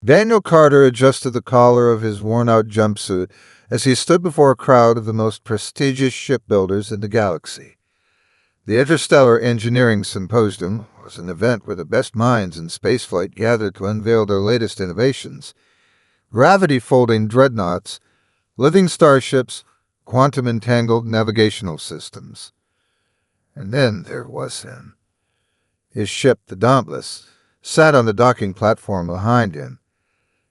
Daniel Carter adjusted the collar of his worn-out jumpsuit as he stood before a crowd of the most prestigious shipbuilders in the galaxy. The Interstellar Engineering Symposium was an event where the best minds in spaceflight gathered to unveil their latest innovations. Gravity-folding dreadnoughts, living starships, quantum-entangled navigational systems. And then there was him. His ship, the Dauntless, sat on the docking platform behind him.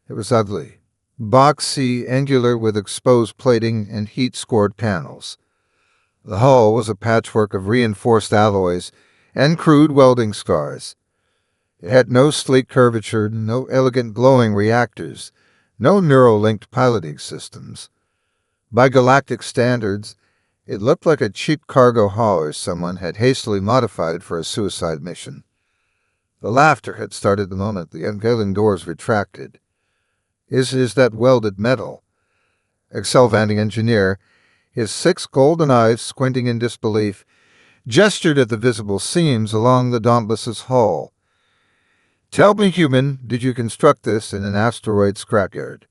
It was ugly, boxy, angular with exposed plating and heat-scored panels. The hull was a patchwork of reinforced alloys and crude welding scars. It had no sleek curvature, no elegant glowing reactors, no neural-linked piloting systems. By Galactic standards, it looked like a cheap cargo hauler someone had hastily modified for a suicide mission. The laughter had started the moment the unveiling doors retracted. Is that welded metal? Excelvanting engineer, his 6 golden eyes squinting in disbelief, gestured at the visible seams along the Dauntless's hull. Tell me, human, did you construct this in an asteroid scrapyard?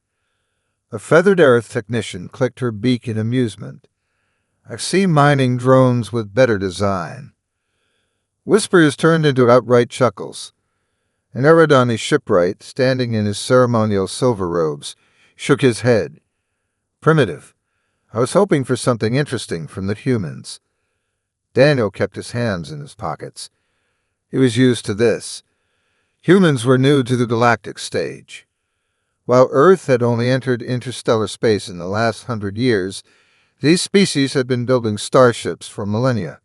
A feathered Earth technician clicked her beak in amusement. I see mining drones with better design. Whispers turned into outright chuckles. An Eridani shipwright, standing in his ceremonial silver robes, shook his head. Primitive. I was hoping for something interesting from the humans. Daniel kept his hands in his pockets. He was used to this. Humans were new to the galactic stage. While Earth had only entered interstellar space in the last 100 years, these species had been building starships for millennia.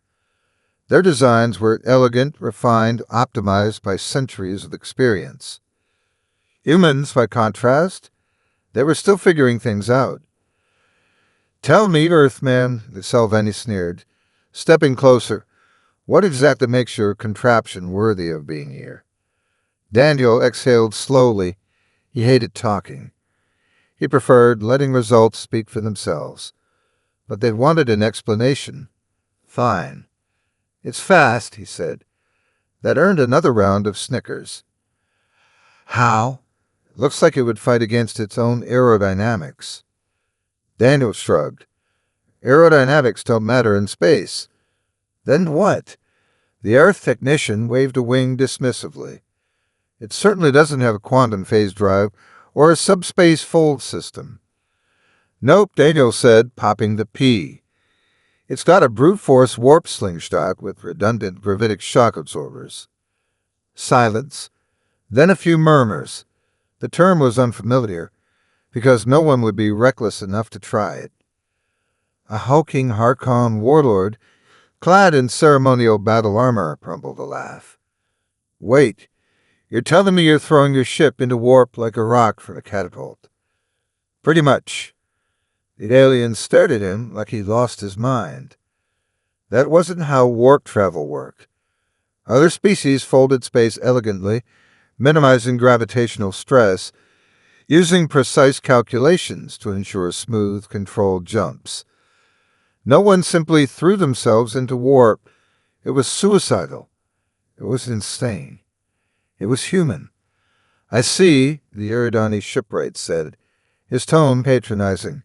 Their designs were elegant, refined, optimized by centuries of experience. Humans, by contrast, they were still figuring things out. Tell me, Earthman, the Selvani sneered, stepping closer, what exactly makes your contraption worthy of being here? Daniel exhaled slowly. He hated talking. He preferred letting results speak for themselves. But they wanted an explanation. Fine. It's fast, he said. That earned another round of snickers. How? It looks like it would fight against its own aerodynamics. Daniel shrugged. Aerodynamics don't matter in space. Then what? The Earth technician waved a wing dismissively. It certainly doesn't have a quantum phase drive or a subspace fold system. Nope, Daniel said, popping the P. It's got a brute force warp slingshot with redundant gravitic shock absorbers. Silence. Then a few murmurs. The term was unfamiliar, because no one would be reckless enough to try it. A hulking Harkon warlord, clad in ceremonial battle armor, rumbled a laugh. Wait. You're telling me you're throwing your ship into warp like a rock from a catapult? Pretty much. The alien stared at him like he'd lost his mind. That wasn't how warp travel worked. Other species folded space elegantly, minimizing gravitational stress, using precise calculations to ensure smooth, controlled jumps. No one simply threw themselves into warp. It was suicidal. It was insane. It was human. I see, the Eridani shipwright said, his tone patronizing.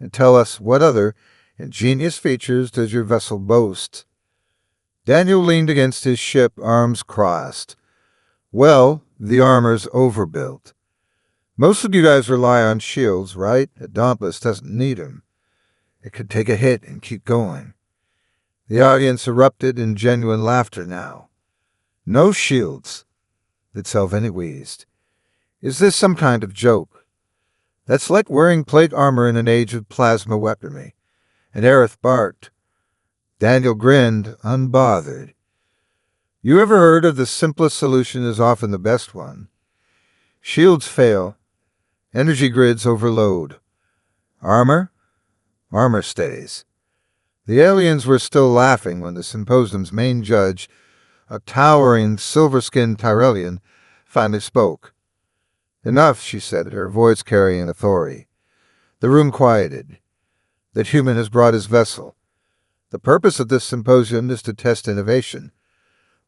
And tell us what other ingenious features does your vessel boast? Daniel leaned against his ship, arms crossed. Well, the armor's overbuilt. Most of you guys rely on shields, right? A Dauntless doesn't need 'em. It could take a hit and keep going. The audience erupted in genuine laughter now. No shields. The Selveni wheezed. Is this some kind of joke? That's like wearing plate armor in an age of plasma weaponry. And Aerith barked. Daniel grinned, unbothered. You ever heard of the simplest solution is often the best one? Shields fail. Energy grids overload. Armor? Armor stays. The aliens were still laughing when the symposium's main judge, a towering, silver-skinned Tyrellian, finally spoke. Enough, she said, her voice carrying authority. The room quieted. That human has brought his vessel. The purpose of this symposium is to test innovation.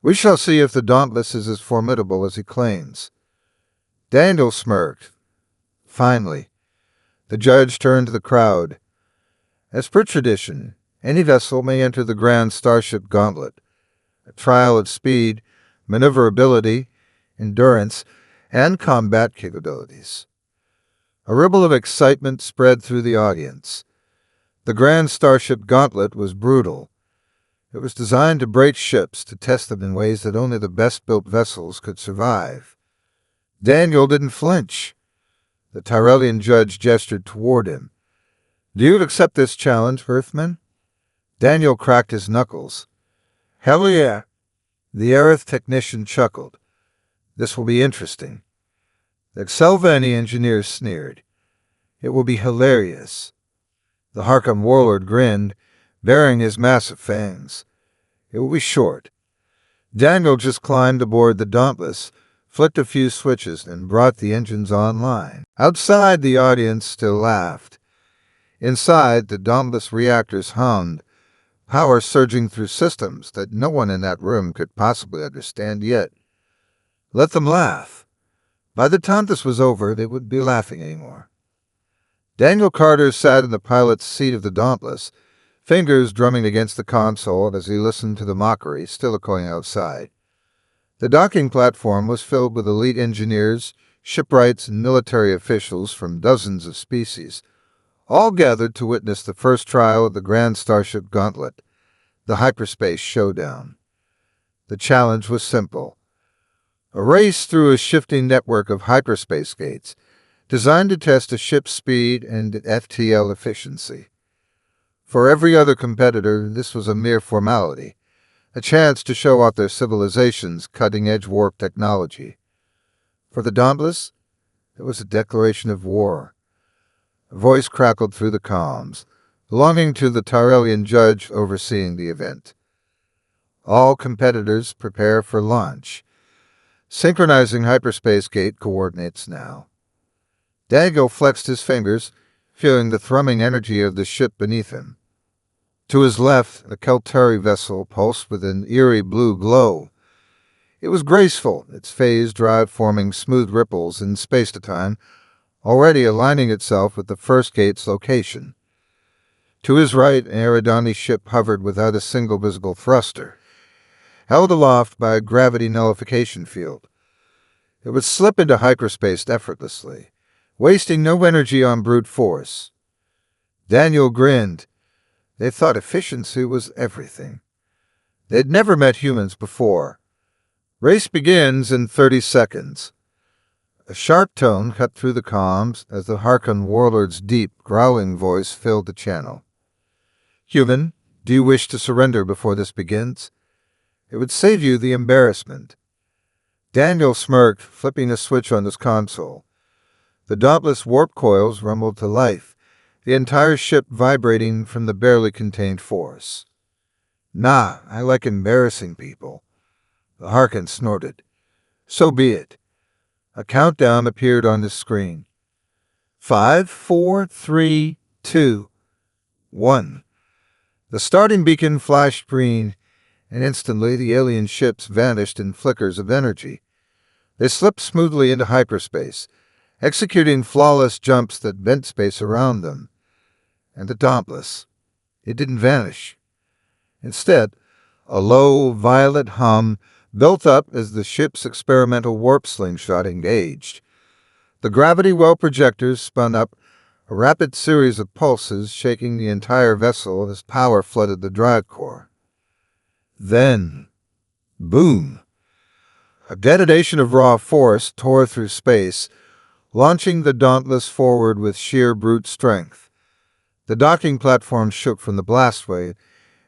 We shall see if the Dauntless is as formidable as he claims. Daniel smirked. Finally, the judge turned to the crowd. As per tradition, any vessel may enter the Grand Starship Gauntlet, a trial of speed, maneuverability, endurance, and combat capabilities. A ripple of excitement spread through the audience. The Grand Starship Gauntlet was brutal. It was designed to break ships, to test them in ways that only the best-built vessels could survive. Daniel didn't flinch. The Tyrellian judge gestured toward him. "Do you accept this challenge, Earthman?" Daniel cracked his knuckles. "Hell yeah." The Aerith technician chuckled. "This will be interesting." The Xelvani engineer sneered. "It will be hilarious." The Harkon warlord grinned, baring his massive fangs. "It will be short." Daniel just climbed aboard the Dauntless, flicked a few switches, and brought the engines online. Outside, the audience still laughed. Inside, the Dauntless reactors hummed, power surging through systems that no one in that room could possibly understand yet. Let them laugh. By the time this was over, they wouldn't be laughing anymore. Daniel Carter sat in the pilot's seat of the Dauntless, fingers drumming against the console as he listened to the mockery still echoing outside. The docking platform was filled with elite engineers, shipwrights, and military officials from dozens of species, all gathered to witness the first trial of the Grand Starship Gauntlet, the Hyperspace Showdown. The challenge was simple. A race through a shifting network of hyperspace gates, designed to test a ship's speed and FTL efficiency. For every other competitor, this was a mere formality, a chance to show off their civilization's cutting-edge warp technology. For the Dauntless, it was a declaration of war. A voice crackled through the comms, belonging to the Tyrellian judge overseeing the event. All competitors prepare for launch. Synchronizing hyperspace gate coordinates now. Daniel flexed his fingers, feeling the thrumming energy of the ship beneath him. To his left, a Keltari vessel pulsed with an eerie blue glow. It was graceful, its phase drive forming smooth ripples in space-to-time, already aligning itself with the first gate's location. To his right, an Eridani ship hovered without a single visible thruster, held aloft by a gravity nullification field. It would slip into hyperspace effortlessly, wasting no energy on brute force. Daniel grinned. They thought efficiency was everything. They'd never met humans before. Race begins in 30 seconds. A sharp tone cut through the comms as the Harkon warlord's deep, growling voice filled the channel. "Human, do you wish to surrender before this begins? It would save you the embarrassment." Daniel smirked, flipping a switch on his console. The Dauntless warp coils rumbled to life, the entire ship vibrating from the barely contained force. "Nah, I like embarrassing people." The Harkon snorted. "So be it." A countdown appeared on the screen. 5, 4, 3, 2, 1. The starting beacon flashed green, and instantly the alien ships vanished in flickers of energy. They slipped smoothly into hyperspace, executing flawless jumps that bent space around them. And the Dauntless, it didn't vanish. Instead, a low, violet hum built up as the ship's experimental warp slingshot engaged. The gravity well projectors spun up, a rapid series of pulses shaking the entire vessel as power flooded the drive core. Then, boom! A detonation of raw force tore through space, launching the Dauntless forward with sheer brute strength. The docking platform shook from the blastwave,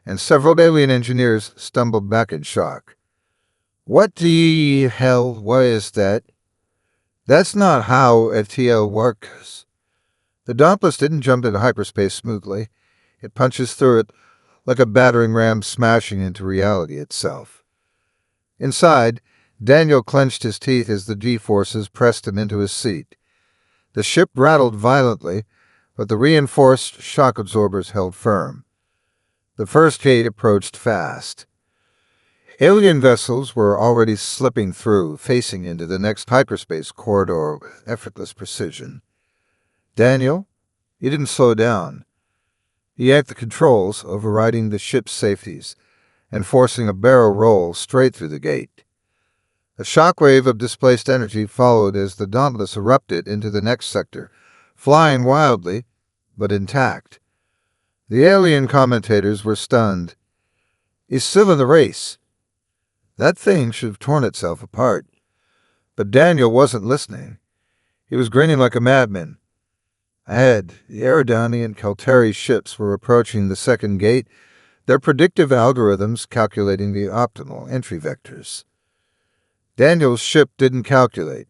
and several alien engineers stumbled back in shock. "What the hell was that?" "That's not how FTL works." The Dauntless didn't jump into hyperspace smoothly. It punches through it, like a battering ram smashing into reality itself. Inside, Daniel clenched his teeth as the G-forces pressed him into his seat. The ship rattled violently, but the reinforced shock absorbers held firm. The first gate approached fast. Alien vessels were already slipping through, facing into the next hyperspace corridor with effortless precision. Daniel, he didn't slow down. He yanked the controls, overriding the ship's safeties, and forcing a barrel roll straight through the gate. A shockwave of displaced energy followed as the Dauntless erupted into the next sector, flying wildly, but intact. The alien commentators were stunned. He's still in the race. That thing should have torn itself apart. But Daniel wasn't listening. He was grinning like a madman. Ahead, the Eridani and Kelteri ships were approaching the second gate, their predictive algorithms calculating the optimal entry vectors. Daniel's ship didn't calculate.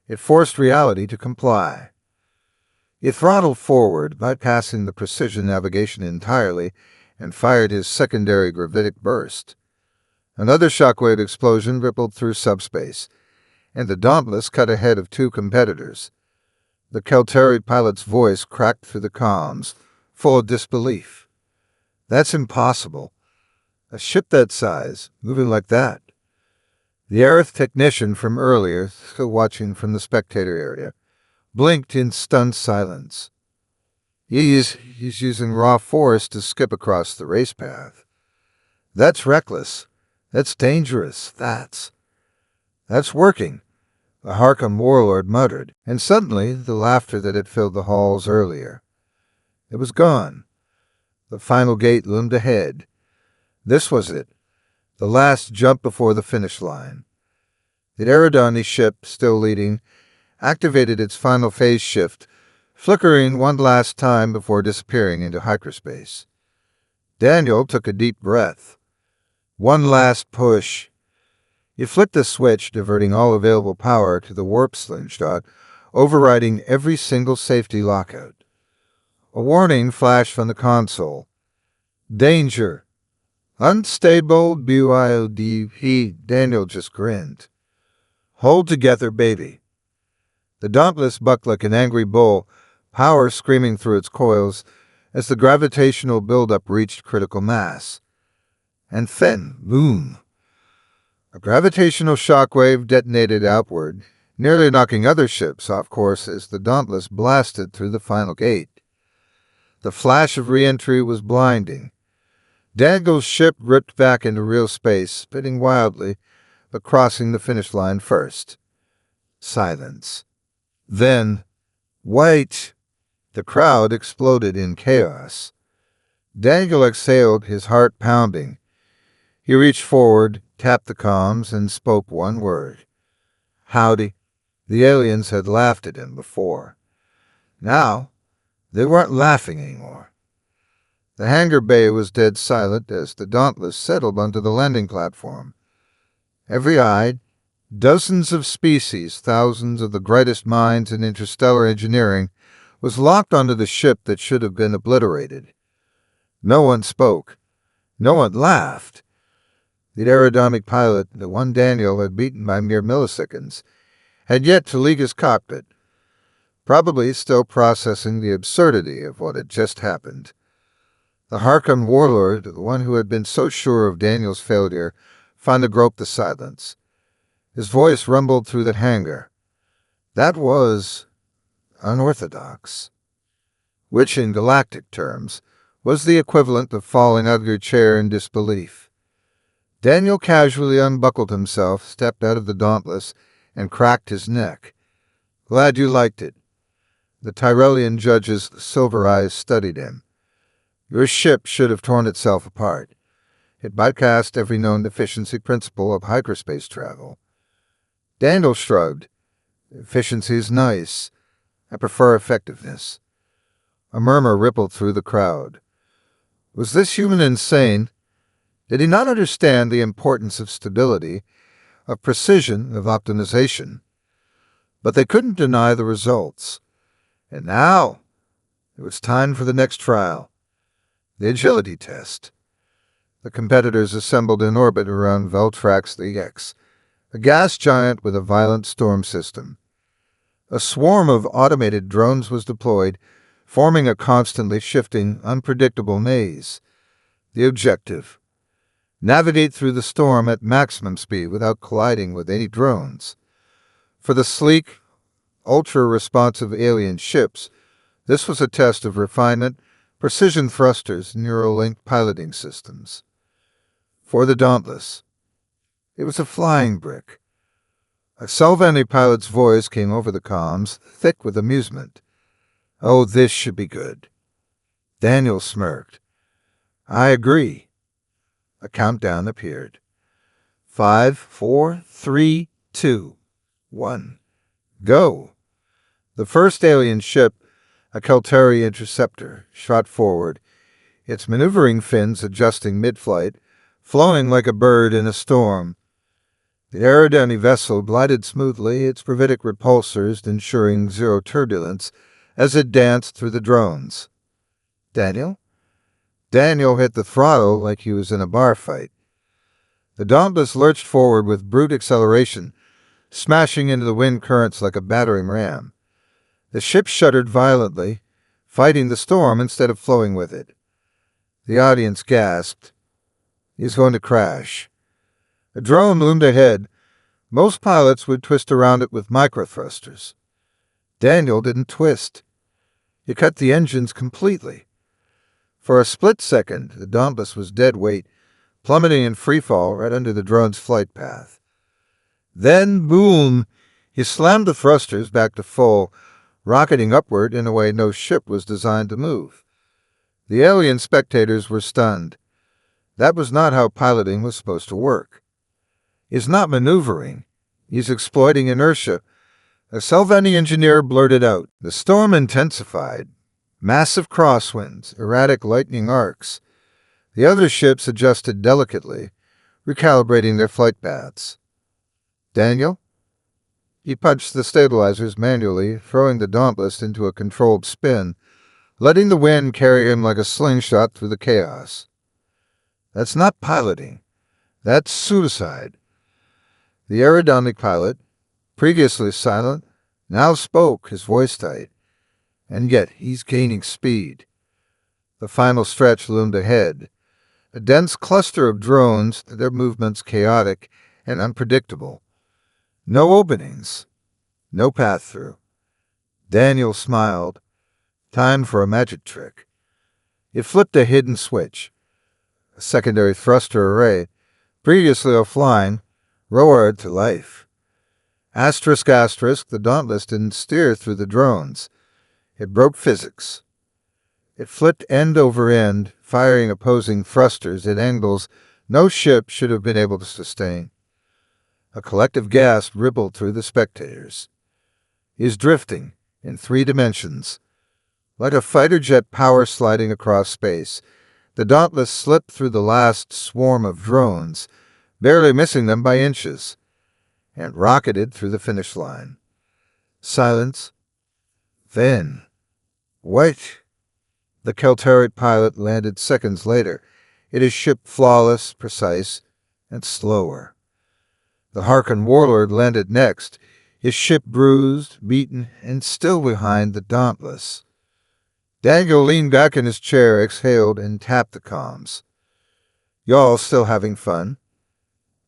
It forced reality to comply. He throttled forward, bypassing the precision navigation entirely, and fired his secondary gravitic burst. Another shockwave explosion rippled through subspace, and the Dauntless cut ahead of two competitors. The Kelteri pilot's voice cracked through the comms, full of disbelief. That's impossible. A ship that size, moving like that. The Aerith technician from earlier, still watching from the spectator area, blinked in stunned silence. He's using raw force to skip across the race path. That's reckless. That's dangerous. That's working, the Harkon warlord muttered, and suddenly the laughter that had filled the halls earlier. It was gone. The final gate loomed ahead. This was it, the last jump before the finish line. The Eridani ship, still leading, activated its final phase shift, flickering one last time before disappearing into hyperspace. Daniel took a deep breath. One last push. He flicked the switch, diverting all available power to the warp slingshot, overriding every single safety lockout. A warning flashed from the console. Danger. Unstable BYOD. Daniel just grinned. Hold together, baby. The Dauntless bucked like an angry bull, power screaming through its coils as the gravitational buildup reached critical mass. And then, boom! A gravitational shockwave detonated outward, nearly knocking other ships off course as the Dauntless blasted through the final gate. The flash of re-entry was blinding. Daniel's ship ripped back into real space, spinning wildly, but crossing the finish line first. Silence. Then, wait! The crowd exploded in chaos. Daniel exhaled, his heart pounding. He reached forward, tapped the comms, and spoke one word. Howdy. The aliens had laughed at him before. Now, they weren't laughing anymore. The hangar bay was dead silent as the Dauntless settled onto the landing platform. Every eye, dozens of species, thousands of the brightest minds in interstellar engineering, was locked onto the ship that should have been obliterated. No one spoke. No one laughed. The aerodynamic pilot, the one Daniel had beaten by mere milliseconds, had yet to leave his cockpit, probably still processing the absurdity of what had just happened. The Harkon warlord, the one who had been so sure of Daniel's failure, finally broke the silence. His voice rumbled through the hangar. That was unorthodox, which in galactic terms was the equivalent of falling out of your chair in disbelief. Daniel casually unbuckled himself, stepped out of the Dauntless, and cracked his neck. Glad you liked it. The Tyrellian judge's silver eyes studied him. Your ship should have torn itself apart. It bypassed every known efficiency principle of hyperspace travel. Daniel shrugged. Efficiency's nice. I prefer effectiveness. A murmur rippled through the crowd. Was this human insane? Did he not understand the importance of stability, of precision, of optimization? But they couldn't deny the results. And now, it was time for the next trial. The agility test. The competitors assembled in orbit around Veltrax the X, a gas giant with a violent storm system. A swarm of automated drones was deployed, forming a constantly shifting, unpredictable maze. The objective: navigate through the storm at maximum speed without colliding with any drones. For the sleek, ultra-responsive alien ships, this was a test of refinement, precision thrusters, and neural-linked piloting systems. For the Dauntless, it was a flying brick. A Salvani pilot's voice came over the comms, thick with amusement. "Oh, this should be good." Daniel smirked. "I agree." A countdown appeared. 5, 4, 3, 2, 1. Go! The first alien ship, a Keltari interceptor, shot forward, its maneuvering fins adjusting mid-flight, flowing like a bird in a storm. The Eridani vessel glided smoothly, its gravitic repulsors ensuring zero turbulence as it danced through the drones. "Daniel?" Daniel hit the throttle like he was in a bar fight. The Dauntless lurched forward with brute acceleration, smashing into the wind currents like a battering ram. The ship shuddered violently, fighting the storm instead of flowing with it. The audience gasped. He's going to crash. A drone loomed ahead. Most pilots would twist around it with microthrusters. Daniel didn't twist. He cut the engines completely. For a split second, the Dauntless was dead weight, plummeting in freefall right under the drone's flight path. Then, boom! He slammed the thrusters back to full, rocketing upward in a way no ship was designed to move. The alien spectators were stunned. That was not how piloting was supposed to work. He's not maneuvering. He's exploiting inertia. A Salvani engineer blurted out. The storm intensified. Massive crosswinds, erratic lightning arcs. The other ships adjusted delicately, recalibrating their flight paths. "Daniel?" He punched the stabilizers manually, throwing the Dauntless into a controlled spin, letting the wind carry him like a slingshot through the chaos. "That's not piloting. That's suicide." The Eridani pilot, previously silent, now spoke, his voice tight. And yet he's gaining speed. The final stretch loomed ahead. A dense cluster of drones, their movements chaotic and unpredictable. No openings. No path through. Daniel smiled. Time for a magic trick. He flipped a hidden switch. A secondary thruster array, previously offline, roared to life. Asterisk, the Dauntless didn't steer through the drones. It broke physics. It flipped end over end, firing opposing thrusters at angles no ship should have been able to sustain. A collective gasp rippled through the spectators. He's drifting, in 3 dimensions. Like a fighter jet power sliding across space, the Dauntless slipped through the last swarm of drones, barely missing them by inches, and rocketed through the finish line. Silence. Then, wait! The Keltari pilot landed seconds later, his ship flawless, precise, and slower. The Harkon warlord landed next, his ship bruised, beaten, and still behind the Dauntless. Daniel leaned back in his chair, exhaled, and tapped the comms. "Y'all still having fun?"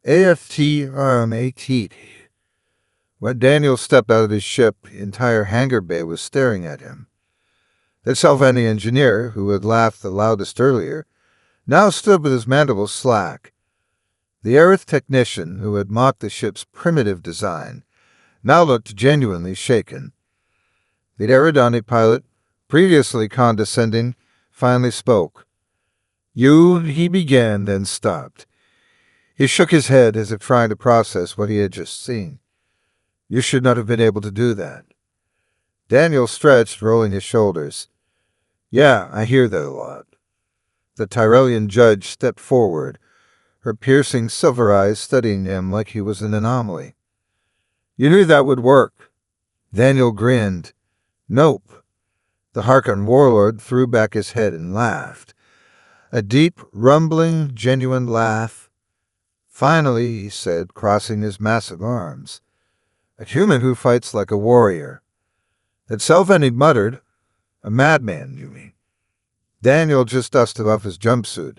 "AFT RMAT." When Daniel stepped out of his ship, the entire hangar bay was staring at him. The Salvani engineer, who had laughed the loudest earlier, now stood with his mandibles slack. The Aerith technician, who had mocked the ship's primitive design, now looked genuinely shaken. The Eridani pilot, previously condescending, finally spoke. "You," he began, then stopped. He shook his head as if trying to process what he had just seen. "You should not have been able to do that." Daniel stretched, rolling his shoulders. "Yeah, I hear that a lot." The Tyrellian judge stepped forward, her piercing silver eyes studying him like he was an anomaly. "You knew that would work." Daniel grinned. "Nope." The Harkon warlord threw back his head and laughed. A deep, rumbling, genuine laugh. "Finally," he said, crossing his massive arms. "A human who fights like a warrior." That Salvani muttered, "A madman, you mean?" Daniel just dusted off his jumpsuit.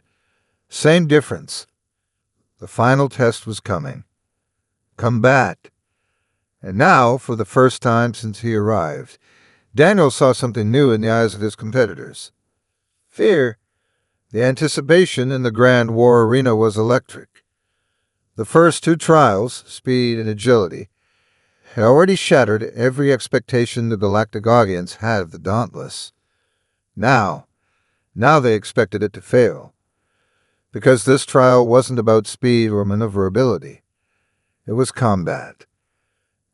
"Same difference. The final test was coming. Combat. And now, for the first time since he arrived, Daniel saw something new in the eyes of his competitors. Fear. The anticipation in the grand war arena was electric. The first two trials, speed and agility, had already shattered every expectation the Galactic audience had of the Dauntless. Now they expected it to fail. Because this trial wasn't about speed or maneuverability. It was combat.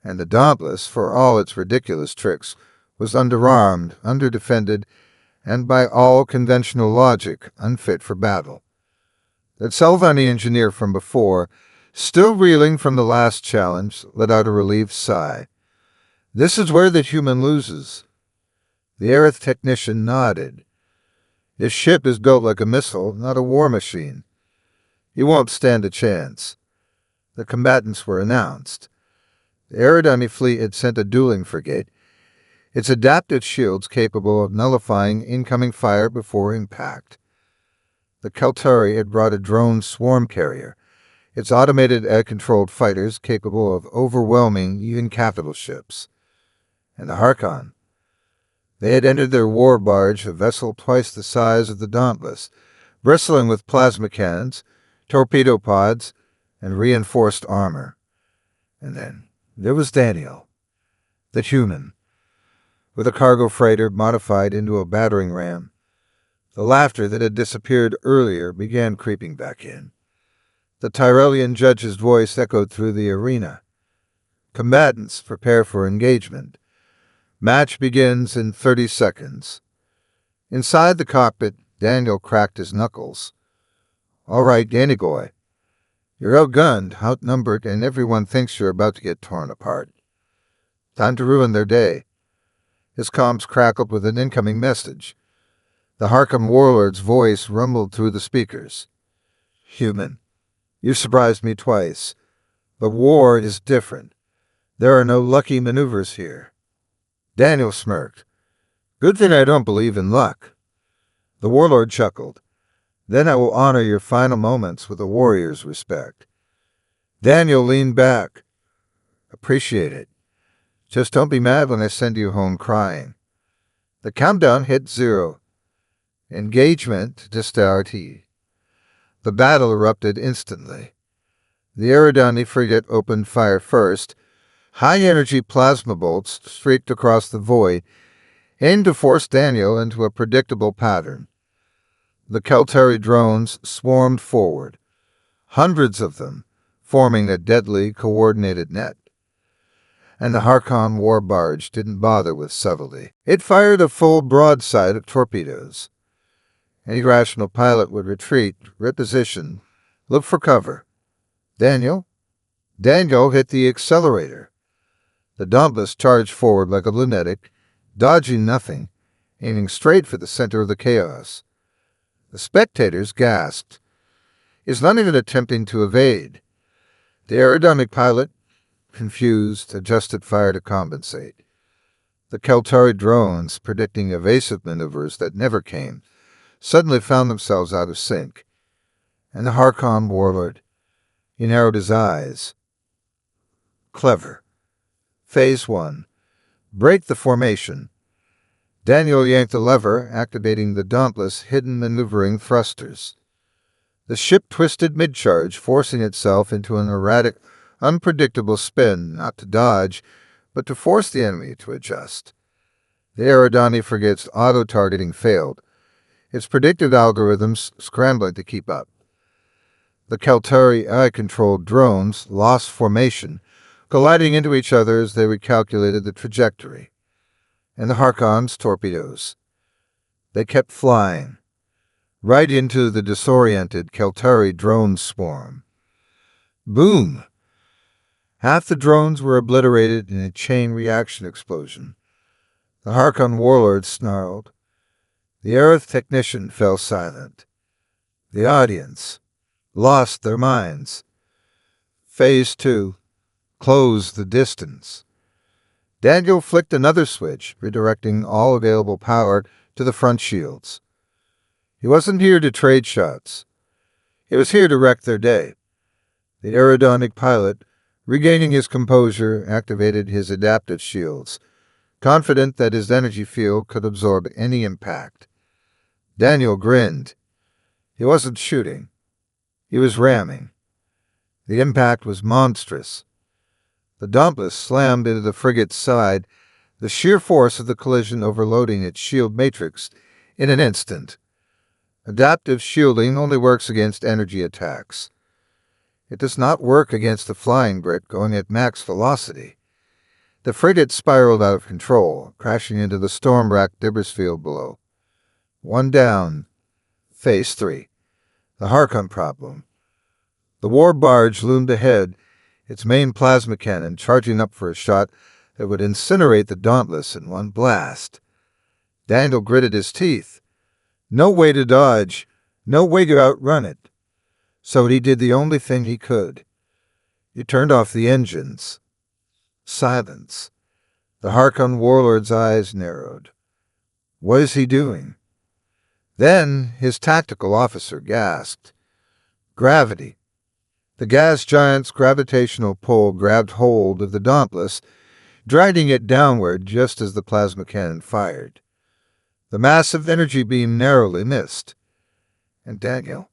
And the Dauntless, for all its ridiculous tricks, was underarmed, underdefended, and by all conventional logic, unfit for battle. That Salvani engineer from before, still reeling from the last challenge, let out a relieved sigh. This is where the human loses. The Aerith technician nodded. His ship is built like a missile, not a war machine. He won't stand a chance. The combatants were announced. The Aerodynamic fleet had sent a dueling frigate, its adapted shields capable of nullifying incoming fire before impact. The Keltari had brought a drone swarm carrier, its automated air-controlled fighters capable of overwhelming even capital ships. And the Harkon. They had entered their war barge, a vessel twice the size of the Dauntless, bristling with plasma cannons, torpedo pods, and reinforced armor. And then there was Daniel, the human, with a cargo freighter modified into a battering ram. The laughter that had disappeared earlier began creeping back in. The Tyrellian judge's voice echoed through the arena. Combatants, prepare for engagement. Match begins in 30 seconds. Inside the cockpit, Daniel cracked his knuckles. All right, Danigoy. You're outgunned, outnumbered, and everyone thinks you're about to get torn apart. Time to ruin their day. His comms crackled with an incoming message. The Harkon warlord's voice rumbled through the speakers. Human, you surprised me twice. But war is different. There are no lucky maneuvers here. Daniel smirked. Good thing I don't believe in luck. The warlord chuckled. Then I will honor your final moments with a warrior's respect. Daniel leaned back. Appreciate it. Just don't be mad when I send you home crying. The countdown hit 0. Engagement to start. The battle erupted instantly. The Aerodani frigate opened fire first. High-energy plasma bolts streaked across the void, aimed to force Daniel into a predictable pattern. The Keltari drones swarmed forward, hundreds of them, forming a deadly, coordinated net. And the Harkon war barge didn't bother with subtlety. It fired a full broadside of torpedoes. Any rational pilot would retreat, reposition, look for cover. Daniel hit the accelerator. The Dauntless charged forward like a lunatic, dodging nothing, aiming straight for the center of the chaos. The spectators gasped. It's not even attempting to evade. The aerodynamic pilot, confused, adjusted fire to compensate. The Keltari drones, predicting evasive maneuvers that never came, suddenly found themselves out of sync. And the Harkon warlord, he narrowed his eyes. Clever. Phase 1. Break the formation. Daniel yanked the lever, activating the Dauntless' hidden maneuvering thrusters. The ship twisted mid-charge, forcing itself into an erratic, unpredictable spin, not to dodge, but to force the enemy to adjust. The Aerodani frigate's auto-targeting failed, its predictive algorithms scrambling to keep up. The Keltari eye-controlled drones lost formation, colliding into each other as they recalculated the trajectory. And the Harkon's torpedoes. They kept flying, right into the disoriented Keltari drone swarm. Boom! Half the drones were obliterated in a chain reaction explosion. The Harkon warlord snarled. The Aerith technician fell silent. The audience lost their minds. Phase 2. Close the distance. Daniel flicked another switch, redirecting all available power to the front shields. He wasn't here to trade shots. He was here to wreck their day. The aerodynamic pilot, regaining his composure, activated his adaptive shields, confident that his energy field could absorb any impact. Daniel grinned. He wasn't shooting. He was ramming. The impact was monstrous. The Dauntless slammed into the frigate's side, the sheer force of the collision overloading its shield matrix in an instant. Adaptive shielding only works against energy attacks. It does not work against the flying Brit going at max velocity. The frigate spiraled out of control, crashing into the storm-racked debris field below. One down. Phase 3. The Harkon problem. The war barge loomed ahead, its main plasma cannon charging up for a shot that would incinerate the Dauntless in one blast. Daniel gritted his teeth. No way to dodge, no way to outrun it. So he did the only thing he could. He turned off the engines. Silence. The Harkon warlord's eyes narrowed. What is he doing? Then his tactical officer gasped. Gravity. The gas giant's gravitational pull grabbed hold of the Dauntless, dragging it downward just as the plasma cannon fired. The massive energy beam narrowly missed. And Daniel?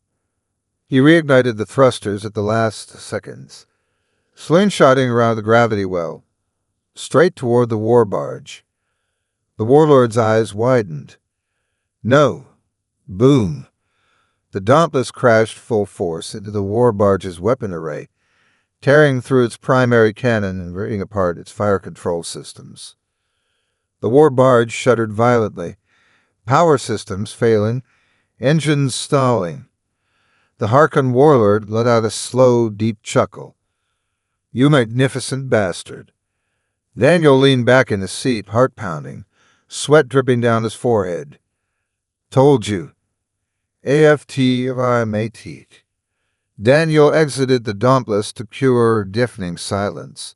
He reignited the thrusters at the last seconds, slingshotting around the gravity well, straight toward the war barge. The warlord's eyes widened. No. Boom. The Dauntless crashed full force into the war barge's weapon array, tearing through its primary cannon and ripping apart its fire control systems. The war barge shuddered violently, power systems failing, engines stalling. The Harkon warlord let out a slow, deep chuckle. You magnificent bastard. Daniel leaned back in his seat, heart pounding, sweat dripping down his forehead. Told you. HFY. Daniel exited the Dauntless to pure, deafening silence.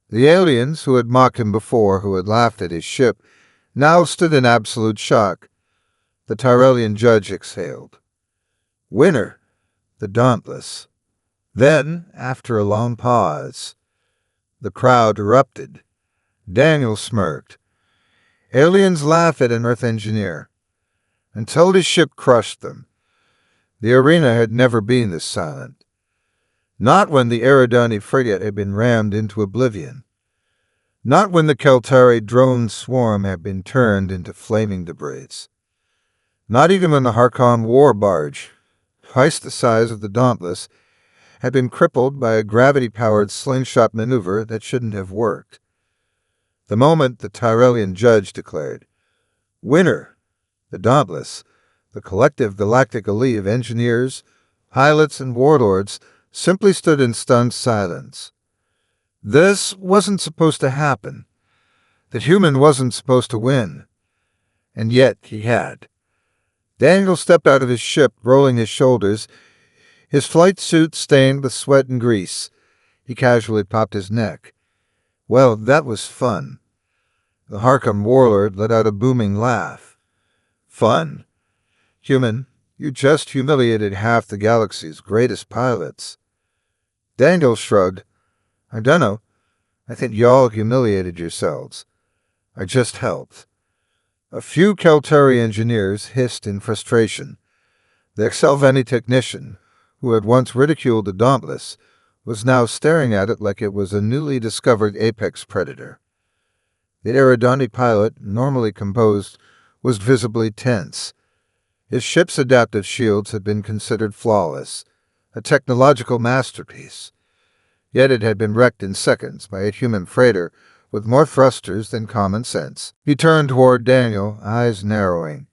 The aliens who had mocked him before, who had laughed at his ship, now stood in absolute shock. The Tyrellian judge exhaled. Winner, the Dauntless. Then, after a long pause, the crowd erupted. Daniel smirked. Aliens laugh at an Earth engineer. Until his ship crushed them. The arena had never been this silent. Not when the Eridani frigate had been rammed into oblivion. Not when the Keltari drone swarm had been turned into flaming debris. Not even when the Harkon war barge, twice the size of the Dauntless, had been crippled by a gravity-powered slingshot maneuver that shouldn't have worked. The moment the Tyrellian judge declared, Winner, the Dauntless, the collective galactic elite of engineers, pilots, and warlords simply stood in stunned silence. This wasn't supposed to happen. The human wasn't supposed to win. And yet he had. Daniel stepped out of his ship, rolling his shoulders, his flight suit stained with sweat and grease. He casually popped his neck. Well, that was fun. The Harkon warlord let out a booming laugh. Fun? Human, you just humiliated half the galaxy's greatest pilots. Daniel shrugged. I dunno. I think y'all humiliated yourselves. I just helped. A few Keltari engineers hissed in frustration. The Excelveni technician, who had once ridiculed the Dauntless, was now staring at it like it was a newly discovered apex predator. The Eridani pilot, normally composed, was visibly tense. His ship's adaptive shields had been considered flawless, a technological masterpiece. Yet it had been wrecked in seconds by a human freighter with more thrusters than common sense. He turned toward Daniel, eyes narrowing.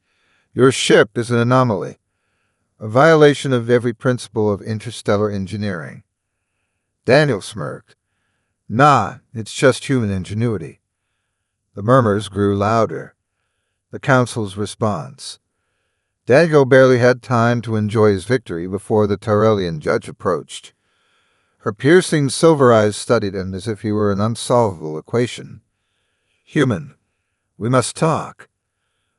Your ship is an anomaly, a violation of every principle of interstellar engineering. Daniel smirked. Nah, it's just human ingenuity. The murmurs grew louder. The council's response. Daniel barely had time to enjoy his victory before the Tyrellian judge approached. Her piercing silver eyes studied him as if he were an unsolvable equation. Human, we must talk.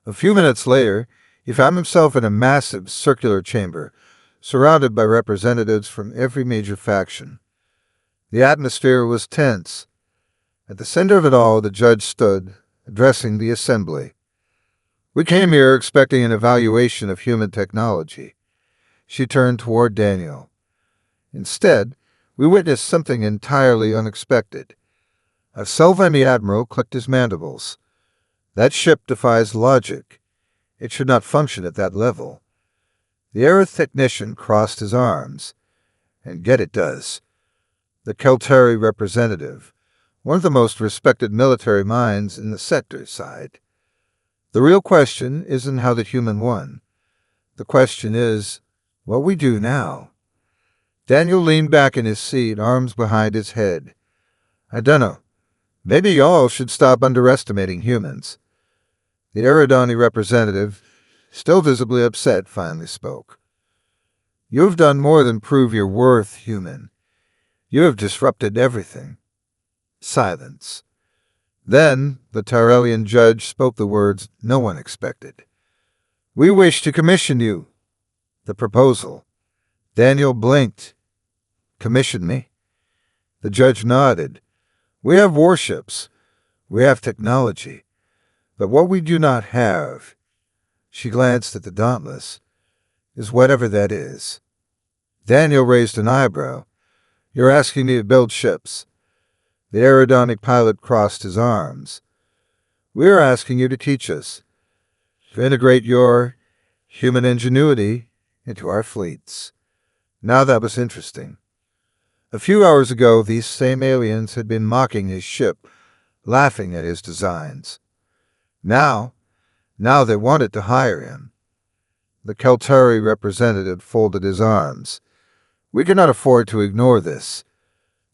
A few minutes later, he found himself in a massive circular chamber, surrounded by representatives from every major faction. The atmosphere was tense. At the center of it all, the judge stood, addressing the assembly. "We came here expecting an evaluation of human technology." She turned toward Daniel. Instead, we witnessed something entirely unexpected. A Selveni admiral clicked his mandibles. "That ship defies logic. It should not function at that level." The Aerith technician crossed his arms. "And yet it does." The Kelteri representative, one of the most respected military minds in the sector, sighed. "The real question isn't how the human won. The question is what we do now." Daniel leaned back in his seat, arms behind his head. "I dunno. Maybe y'all should stop underestimating humans." The Eridani representative, still visibly upset, finally spoke. "You've done more than prove your worth, human. You have disrupted everything." Silence. Then the Tyrellian judge spoke the words no one expected. "We wish to commission you." The proposal. Daniel blinked. "Commission me?" The judge nodded. "We have warships. We have technology. But what we do not have," she glanced at the Dauntless, "is whatever that is." Daniel raised an eyebrow. "You're asking me to build ships." The Eridani pilot crossed his arms. "We are asking you to teach us, to integrate your human ingenuity into our fleets." Now that was interesting. A few hours ago, these same aliens had been mocking his ship, laughing at his designs. Now they wanted to hire him. The Kelteri representative folded his arms. "We cannot afford to ignore this.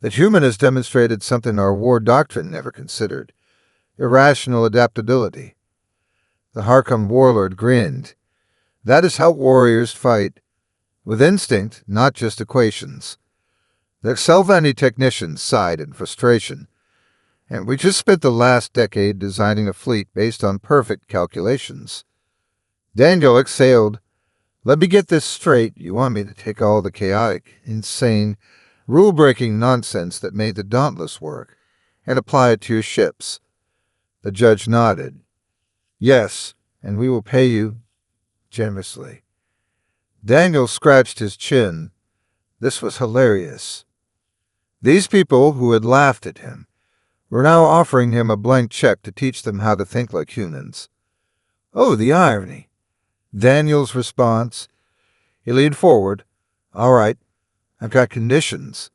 The human has demonstrated something our war doctrine never considered: irrational adaptability." The Harkon warlord grinned. "That is how warriors fight. With instinct, not just equations." The Selveni technician sighed in frustration. "And we just spent the last decade designing a fleet based on perfect calculations." Daniel exhaled. "Let me get this straight. You want me to take all the chaotic, insane, rule-breaking nonsense that made the Dauntless work and apply it to your ships?" The judge nodded. "Yes, and we will pay you generously." Daniel scratched his chin. This was hilarious. These people who had laughed at him were now offering him a blank check to teach them how to think like humans. Oh, the irony. Daniel's response. He leaned forward. "All right, I've got conditions."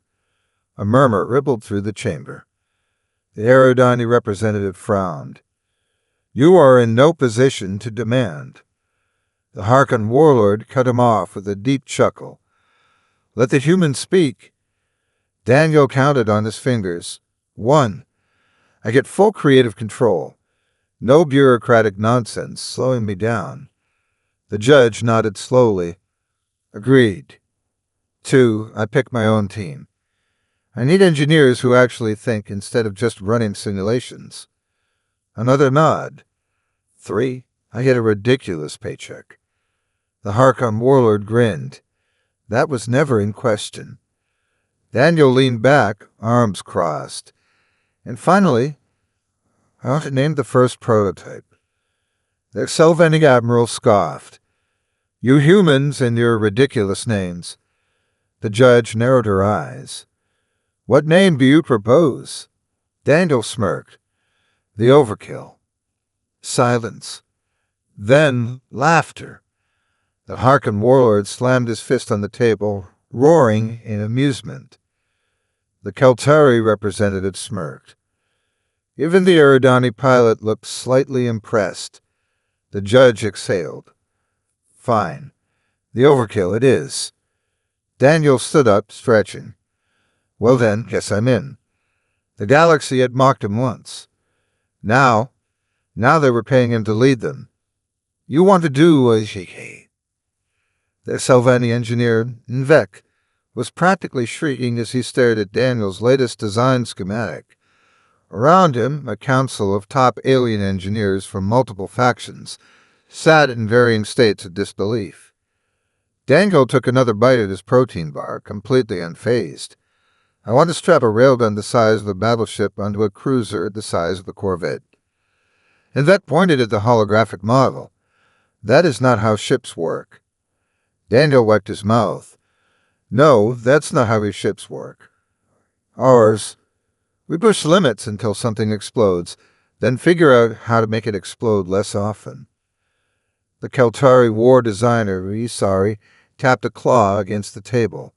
A murmur rippled through the chamber. The Eridani representative frowned. "You are in no position to demand." The Harkon warlord cut him off with a deep chuckle. "Let the human speak." Daniel counted on his fingers. 1. I get full creative control. No bureaucratic nonsense slowing me down. The judge nodded slowly. "Agreed." 2. I pick my own team. I need engineers who actually think instead of just running simulations. Another nod. 3. I get a ridiculous paycheck. The Harkon warlord grinned. That was never in question. Daniel leaned back, arms crossed. "And finally, I want to name the first prototype." The Selveni admiral scoffed. "You humans and your ridiculous names." The judge narrowed her eyes. "What name do you propose?" Daniel smirked. "The Overkill." Silence. Then laughter. The Harkon warlord slammed his fist on the table, roaring in amusement. The Kelteri representative smirked. Even the Eridani pilot looked slightly impressed. The judge exhaled. "Fine. The Overkill it is." Daniel stood up, stretching. "Well then, guess I'm in." The galaxy had mocked him once. Now they were paying him to lead them. "You want to do a shake." The Selveni engineer, Nvek, was practically shrieking as he stared at Daniel's latest design schematic. Around him, a council of top alien engineers from multiple factions sat in varying states of disbelief. Dangle took another bite at his protein bar, completely unfazed. I want to strap a railgun the size of a battleship onto a cruiser the size of a corvette. And that pointed at the holographic model. That is not how ships work. Daniel wiped his mouth. No, that's not how his ships work. Ours. We push limits until something explodes, then figure out how to make it explode less often. The Keltari war designer, tapped a claw against the table.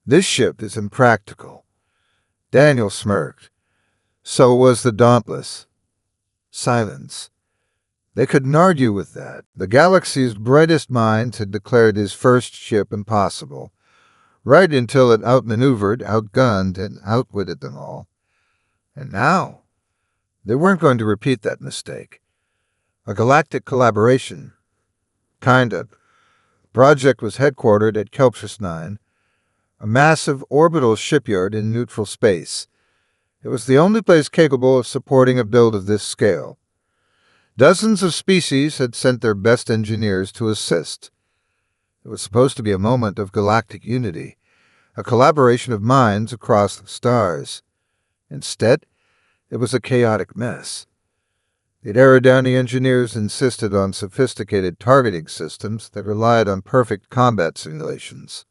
This ship is impractical. Daniel smirked. So was the Dauntless. Silence. They couldn't argue with that. The galaxy's brightest minds had declared his first ship impossible, right until it outmaneuvered, outgunned, and outwitted them all. And now, they weren't going to repeat that mistake. A galactic collaboration. Kinda. Project was headquartered at Kelpsis 9, a massive orbital shipyard in neutral space. It was the only place capable of supporting a build of this scale. Dozens of species had sent their best engineers to assist. It was supposed to be a moment of galactic unity, a collaboration of minds across the stars. Instead, it was a chaotic mess. The Eridani engineers insisted on sophisticated targeting systems that relied on perfect combat simulations.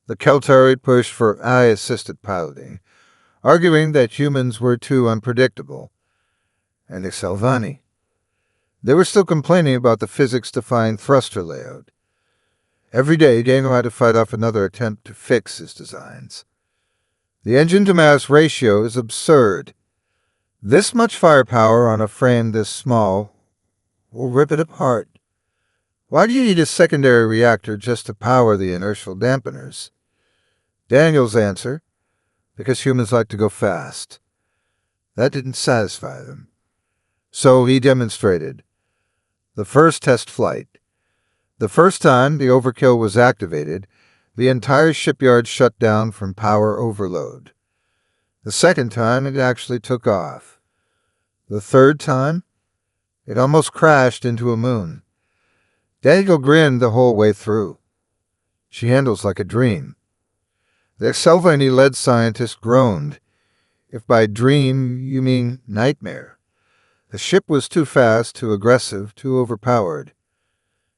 The Keltari pushed for AI-assisted piloting, arguing that humans were too unpredictable. And the Salvani. They were still complaining about the physics-defying thruster layout. Every day, Daniel had to fight off another attempt to fix his designs. The engine-to-mass ratio is absurd. This much firepower on a frame this small will rip it apart. Why do you need a secondary reactor just to power the inertial dampeners? Daniel's answer, because humans like to go fast. That didn't satisfy them. So he demonstrated. The first test flight. The first time the overkill was activated, the entire shipyard shut down from power overload. The second time, it actually took off. The third time, it almost crashed into a moon. Daniel grinned the whole way through. She handles like a dream. The Salvani-led scientist groaned. If by dream you mean nightmare. The ship was too fast, too aggressive, too overpowered.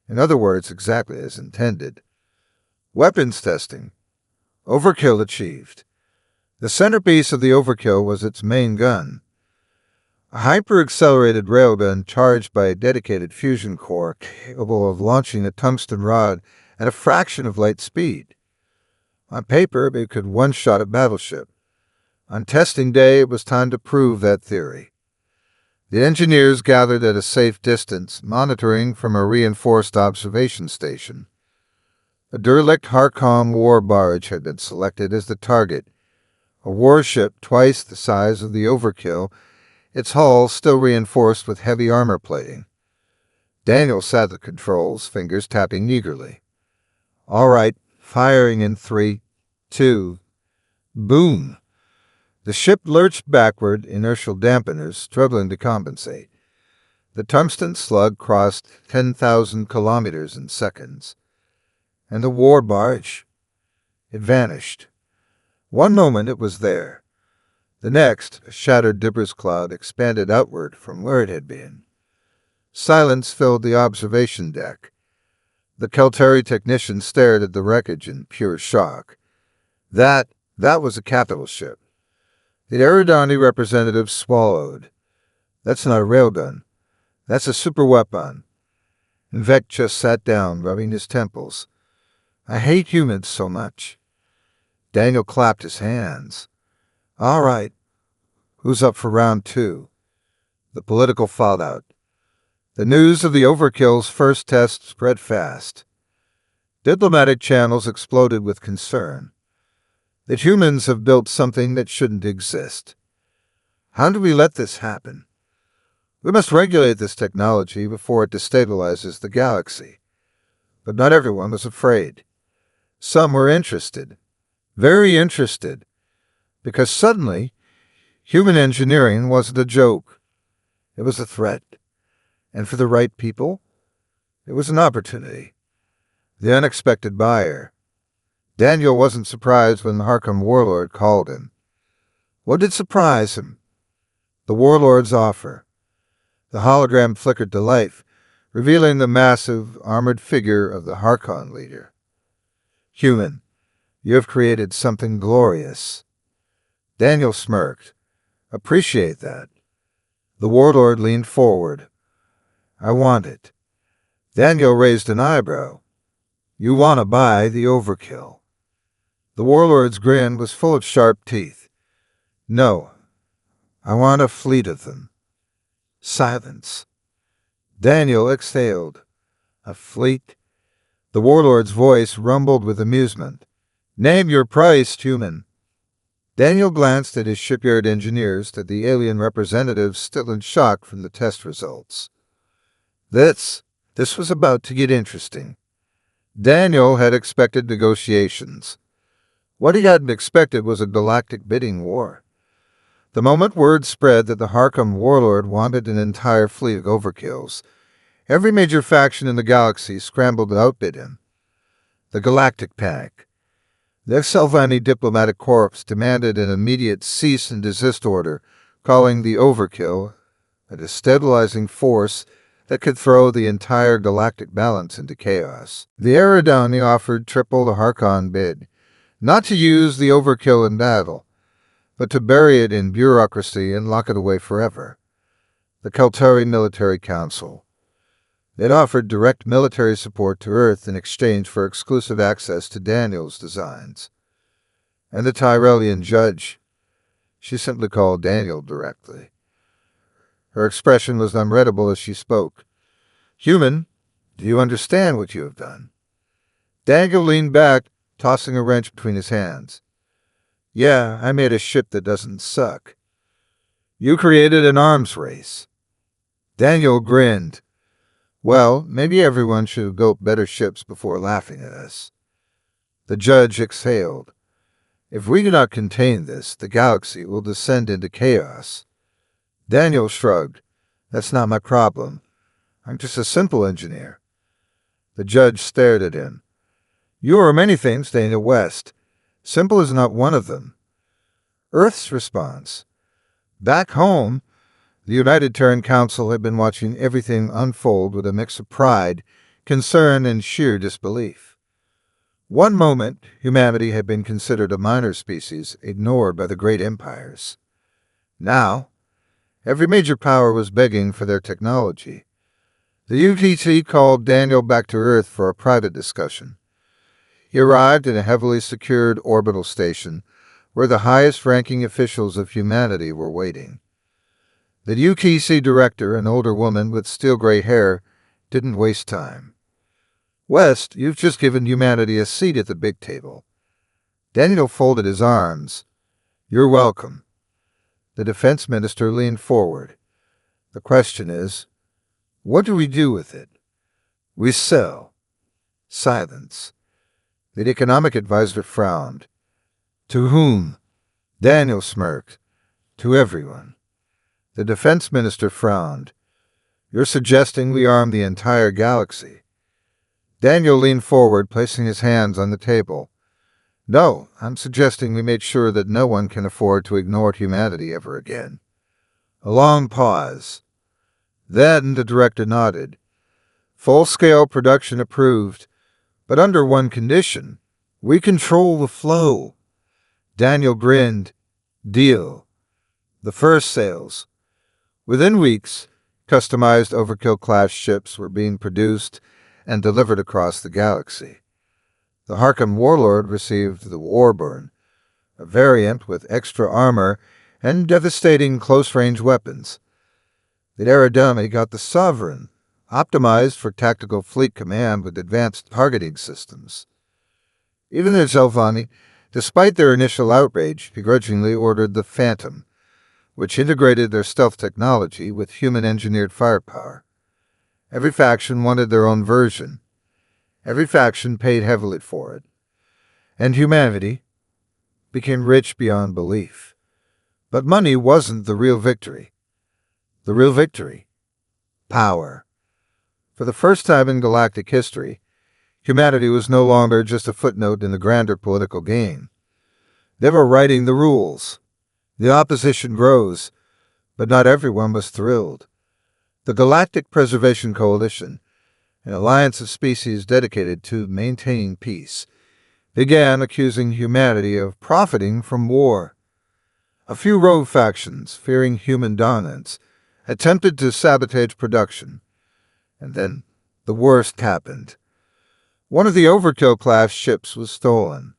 In other words, exactly as intended. Weapons testing. Overkill achieved. The centerpiece of the overkill was its main gun. A hyper-accelerated railgun charged by a dedicated fusion core capable of launching a tungsten rod at a fraction of light speed. On paper, it could one-shot a battleship. On testing day, it was time to prove that theory. The engineers gathered at a safe distance, monitoring from a reinforced observation station. A derelict Harkon war barge had been selected as the target. A warship twice the size of the Overkill, its hull still reinforced with heavy armor plating. Daniel sat at the controls, fingers tapping eagerly. All right, firing in 3, 2, boom! The ship lurched backward, inertial dampeners struggling to compensate. The tungsten slug crossed 10,000 kilometers in seconds. And the war barge, it vanished. One moment it was there. The next, a shattered debris cloud expanded outward from where it had been. Silence filled the observation deck. The Keltari technician stared at the wreckage in pure shock. That was a capital ship. The Eridani representative swallowed. That's not a railgun. That's a super weapon. Vec just sat down, rubbing his temples. I hate humans so much. Daniel clapped his hands. All right. Who's up for round 2? The political fallout. The news of the Overkill's first test spread fast. Diplomatic channels exploded with concern. That humans have built something that shouldn't exist. How do we let this happen? We must regulate this technology before it destabilizes the galaxy. But not everyone was afraid. Some were interested. Very interested. Because suddenly, human engineering wasn't a joke. It was a threat. And for the right people, it was an opportunity. The unexpected buyer. Daniel wasn't surprised when the Harkon warlord called him. What did surprise him? The warlord's offer. The hologram flickered to life, revealing the massive, armored figure of the Harkon leader. Human, you have created something glorious. Daniel smirked. Appreciate that. The warlord leaned forward. I want it. Daniel raised an eyebrow. You want to buy the overkill. The warlord's grin was full of sharp teeth. No, I want a fleet of them. Silence. Daniel exhaled. A fleet? The warlord's voice rumbled with amusement. Name your price, human. Daniel glanced at his shipyard engineers, at the alien representatives still in shock from the test results. This was about to get interesting. Daniel had expected negotiations. What he hadn't expected was a galactic bidding war. The moment word spread that the Harkon warlord wanted an entire fleet of overkills, every major faction in the galaxy scrambled to outbid him. The Galactic panic. The Exelvani diplomatic corps demanded an immediate cease and desist order, calling the overkill a destabilizing force that could throw the entire galactic balance into chaos. The Eridani offered triple the Harkon bid, not to use the overkill in battle, but to bury it in bureaucracy and lock it away forever. The Keltari Military Council. It offered direct military support to Earth in exchange for exclusive access to Daniel's designs. And the Tyrellian judge. She simply called Daniel directly. Her expression was unreadable as she spoke. Human, do you understand what you have done? Daniel leaned back, tossing a wrench between his hands. Yeah, I made a ship that doesn't suck. You created an arms race. Daniel grinned. Well, maybe everyone should have built better ships before laughing at us. The judge exhaled. If we do not contain this, the galaxy will descend into chaos. Daniel shrugged. That's not my problem. I'm just a simple engineer. The judge stared at him. You are many things, Daniel West. Simple is not one of them. Earth's response. Back home, the United Terran Council had been watching everything unfold with a mix of pride, concern, and sheer disbelief. One moment, humanity had been considered a minor species, ignored by the great empires. Now, every major power was begging for their technology. The UTC called Daniel back to Earth for a private discussion. He arrived in a heavily secured orbital station where the highest-ranking officials of humanity were waiting. The UTC director, an older woman with steel-gray hair, didn't waste time. West, you've just given humanity a seat at the big table. Daniel folded his arms. You're welcome. The defense minister leaned forward. The question is, what do we do with it? We sell. Silence. The economic advisor frowned. To whom? Daniel smirked. To everyone. The defense minister frowned. You're suggesting we arm the entire galaxy. Daniel leaned forward, placing his hands on the table. No, I'm suggesting we make sure that no one can afford to ignore humanity ever again. A long pause. Then the director nodded. Full-scale production approved, but under one condition. We control the flow. Daniel grinned. Deal. The first sales. Within weeks, customized Overkill-class ships were being produced and delivered across the galaxy. The Harkon warlord received the Warburn, a variant with extra armor and devastating close-range weapons. The Eridani got the Sovereign, optimized for tactical fleet command with advanced targeting systems. Even the Zelvani, despite their initial outrage, begrudgingly ordered the Phantom, which integrated their stealth technology with human-engineered firepower. Every faction wanted their own version. Every faction paid heavily for it. And humanity became rich beyond belief. But money wasn't the real victory. The real victory? Power. For the first time in galactic history, Humanity was no longer just a footnote in the grander political game. They were writing the rules. The opposition grows, but not everyone was thrilled. The Galactic Preservation Coalition, an alliance of species dedicated to maintaining peace, began accusing humanity of profiting from war. A few rogue factions, fearing human dominance, attempted to sabotage production. And then the worst happened. One of the Overkill-class ships was stolen.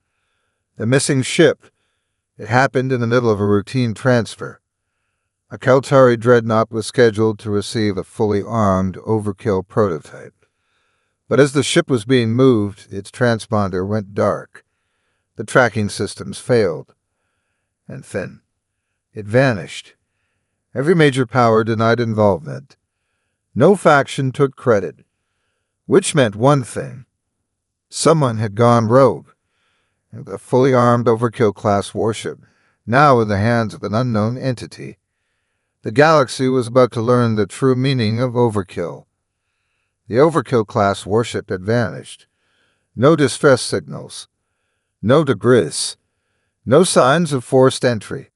The missing ship, it happened in the middle of a routine transfer. A Keltari dreadnought was scheduled to receive a fully armed Overkill prototype. But as the ship was being moved, its transponder went dark. The tracking systems failed. And then it vanished. Every major power denied involvement. No faction took credit, which meant one thing. Someone had gone rogue. A fully armed Overkill-class warship, now in the hands of an unknown entity. The galaxy was about to learn the true meaning of overkill. The Overkill-class warship had vanished. No distress signals. No debris. No signs of forced entry.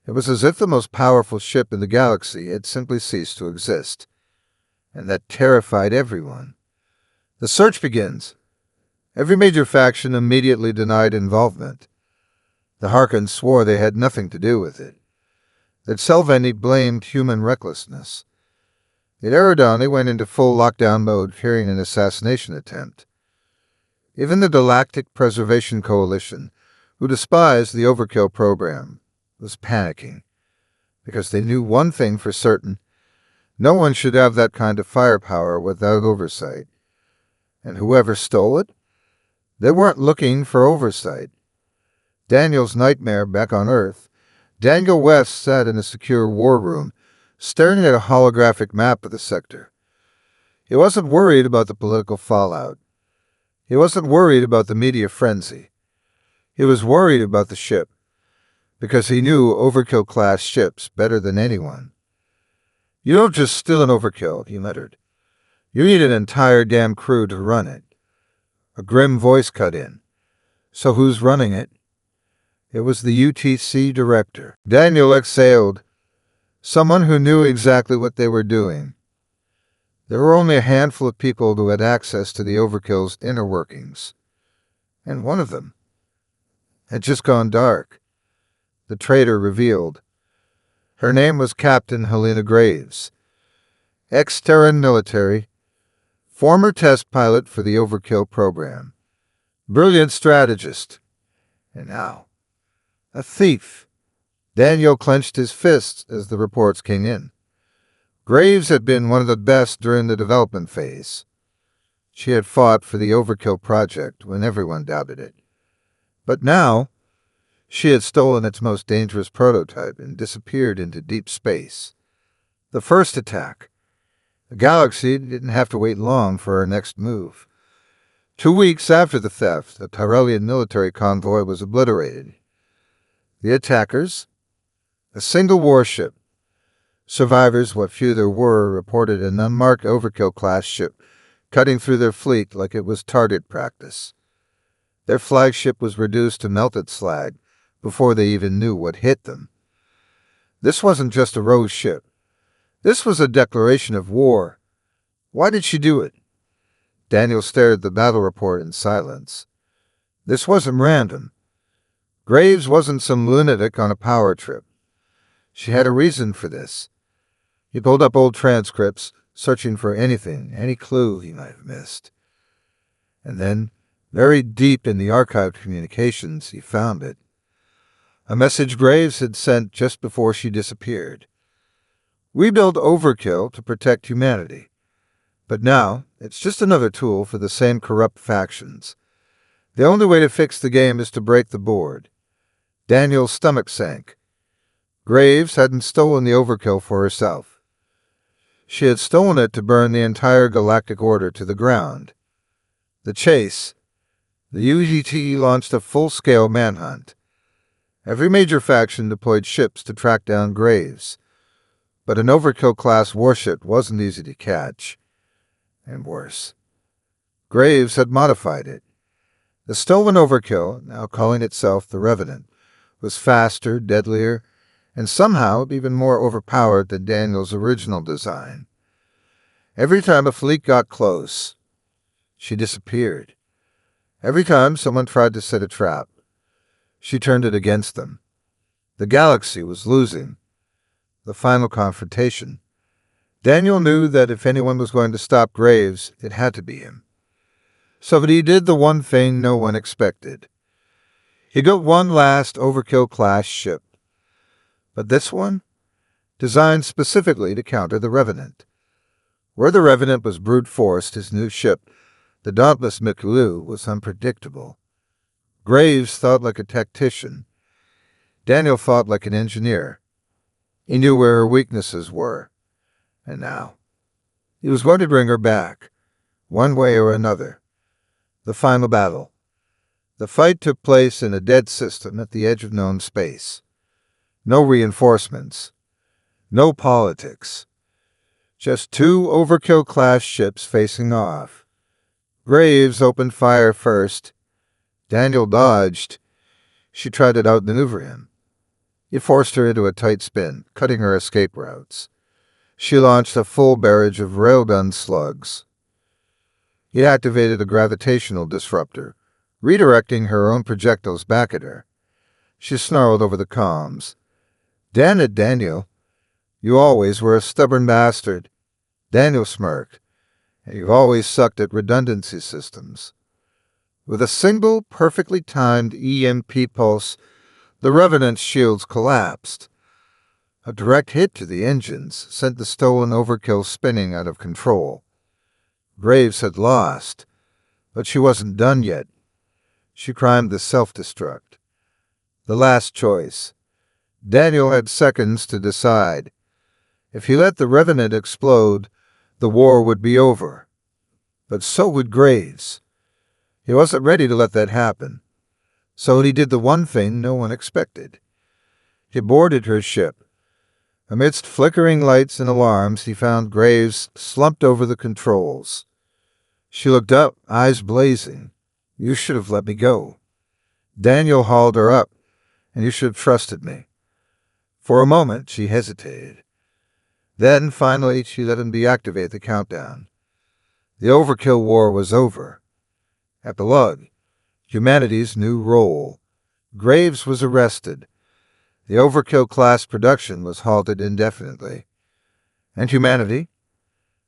It was as if the most powerful ship in the galaxy had simply ceased to exist. And that terrified everyone. The search begins. Every major faction immediately denied involvement. The Harkons swore they had nothing to do with it. That Selvaeni blamed human recklessness. The Eridani went into full lockdown mode, fearing an assassination attempt. Even the Galactic Preservation Coalition, who despised the Overkill program, was panicking, because they knew one thing for certain: no one should have that kind of firepower without oversight. And whoever stole it? They weren't looking for oversight. Daniel's nightmare back on Earth, Daniel West sat in a secure war room, staring at a holographic map of the sector. He wasn't worried about the political fallout. He wasn't worried about the media frenzy. He was worried about the ship, because he knew Overkill-class ships better than anyone. You don't just steal an Overkill, he muttered. You need an entire damn crew to run it. A grim voice cut in. So who's running it? It was the UTC director. Daniel exhaled. Someone who knew exactly what they were doing. There were only a handful of people who had access to the Overkill's inner workings. And one of them had just gone dark. The traitor revealed. Her name was Captain Helena Graves. Ex-Terran military. Former test pilot for the Overkill program. Brilliant strategist. And now, a thief. Daniel clenched his fists as the reports came in. Graves had been one of the best during the development phase. She had fought for the Overkill project when everyone doubted it. But now, she had stolen its most dangerous prototype and disappeared into deep space. The first attack. The galaxy didn't have to wait long for her next move. 2 weeks after the theft, a Tyrellian military convoy was obliterated. The attackers? A single warship. Survivors, what few there were, reported an unmarked Overkill-class ship cutting through their fleet like it was target practice. Their flagship was reduced to melted slag before they even knew what hit them. This wasn't just a rogue ship. This was a declaration of war. Why did she do it? Daniel stared at the battle report in silence. This wasn't random. Graves wasn't some lunatic on a power trip. She had a reason for this. He pulled up old transcripts, searching for anything, any clue he might have missed. And then, very deep in the archived communications, he found it. A message Graves had sent just before she disappeared. We build Overkill to protect humanity. But now, it's just another tool for the same corrupt factions. The only way to fix the game is to break the board. Daniel's stomach sank. Graves hadn't stolen the Overkill for herself. She had stolen it to burn the entire Galactic Order to the ground. The chase. The UGT launched a full-scale manhunt. Every major faction deployed ships to track down Graves. But an Overkill-class warship wasn't easy to catch. And worse, Graves had modified it. The stolen overkill, now calling itself the Revenant, was faster, deadlier, and somehow even more overpowered than Daniel's original design. Every time a fleet got close, she disappeared. Every time someone tried to set a trap, she turned it against them. The galaxy was losing. The final confrontation. Daniel knew that if anyone was going to stop Graves, it had to be him. So that he did the one thing no one expected. He built one last Overkill-class ship. But this one? Designed specifically to counter the Revenant. Where the Revenant was brute-forced, his new ship, the dauntless Mikulou, was unpredictable. Graves thought like a tactician. Daniel thought like an engineer. He knew where her weaknesses were. And now, he was going to bring her back, one way or another. The final battle. The fight took place in a dead system at the edge of known space. No reinforcements. No politics. Just two Overkill-class ships facing off. Graves opened fire first. Daniel dodged. She tried to outmaneuver him. He forced her into a tight spin, cutting her escape routes. She launched a full barrage of railgun slugs. He activated a gravitational disruptor, redirecting her own projectiles back at her. She snarled over the comms. "Damn it, Daniel. You always were a stubborn bastard." Daniel smirked. "You've always sucked at redundancy systems." With a single, perfectly timed EMP pulse, the Revenant's shields collapsed. A direct hit to the engines sent the stolen Overkill spinning out of control. Graves had lost, but she wasn't done yet. She climbed the self-destruct. The last choice. Daniel had seconds to decide. If he let the Revenant explode, the war would be over. But so would Graves. He wasn't ready to let that happen. So he did the one thing no one expected. He boarded her ship. Amidst flickering lights and alarms, he found Graves slumped over the controls. She looked up, eyes blazing. "You should have let me go." Daniel hauled her up, "and you should have trusted me." For a moment, she hesitated. Then, finally, she let him deactivate the countdown. The Overkill war was over. Epilogue. Humanity's new role. Graves was arrested. The Overkill-class production was halted indefinitely. And humanity?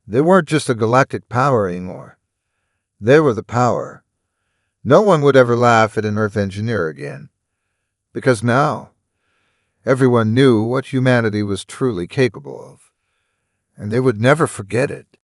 They weren't just a galactic power anymore. They were the power. No one would ever laugh at an Earth engineer again. Because now, everyone knew what humanity was truly capable of. And they would never forget it.